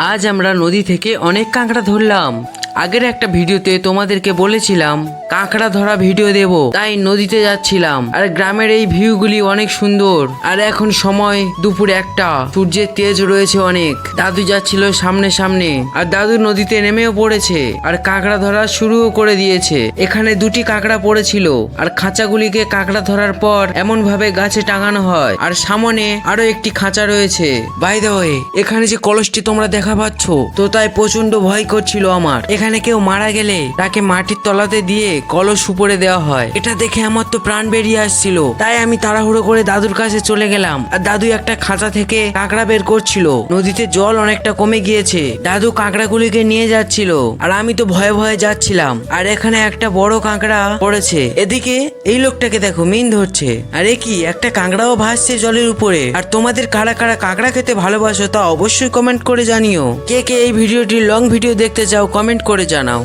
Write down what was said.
আজ আমরা নদী থেকে অনেক কাঁকড়া ধরলাম। আগের একটা ভিডিওতে তোমাদেরকে বলেছিলাম কাঁকড়া ধরা ভিডিও দেব, তাই নদীতে যাচ্ছিলাম। আর গ্রামের এই ভিউগুলি অনেক সুন্দর। আর এখন সময় দুপুর 1টা, সূর্যের তেজ রয়েছে অনেক। দাদু যাচ্ছিল সামনে সামনে, আর দাদু নদীতে নেমেও পড়েছে আর কাঁকড়া ধরা শুরুও করে দিয়েছে। এখানে 2টি কাঁকড়া পড়েছিল, আর খাঁচাগুলিকে কাঁকড়া ধরার পর এমন ভাবে গাছে টাঙানো হয়। আর সামনে আরো একটি খাঁচা রয়েছে। বাই দ্য ওয়ে, এখানে যে কলসটি তোমরা দেখা পাচ্ছ, তো তাই প্রচন্ড ভয় করছিল আমার। এখানে কেউ মারা গেলে তাকে মাটির তলাতে দিয়ে কলস উপরে দেওয়া হয়। এটা দেখে আমার তো প্রাণ বেরিয়ে আসছিল, তাই আমি তাড়াহুড়ো করে দাদুর কাছে চলে গেলাম। আর দাদু একটা খাঁচা থেকে কাঁকড়া বের করছিল। নদীতে জল অনেকটা কমে গিয়েছে, দাদু কাঁকড়াগুলিকে নিয়ে যাচ্ছিল, আর আমি তো ভয়ে ভয়ে যাচ্ছিলাম। আর এখানে একটা বড় কাঁকড়া পড়েছে। এদিকে এই লোকটাকে দেখো, মিন ধরছে। আর এ কি, একটা কাঁকড়াও ভাসছে জলের উপরে। আর তোমাদের কারা কারা কাঁকড়া খেতে ভালোবাসো তা অবশ্যই কমেন্ট করে জানিও। কে কে এই ভিডিওটি লং ভিডিও দেখতে চাও কমেন্ট করে জানাও।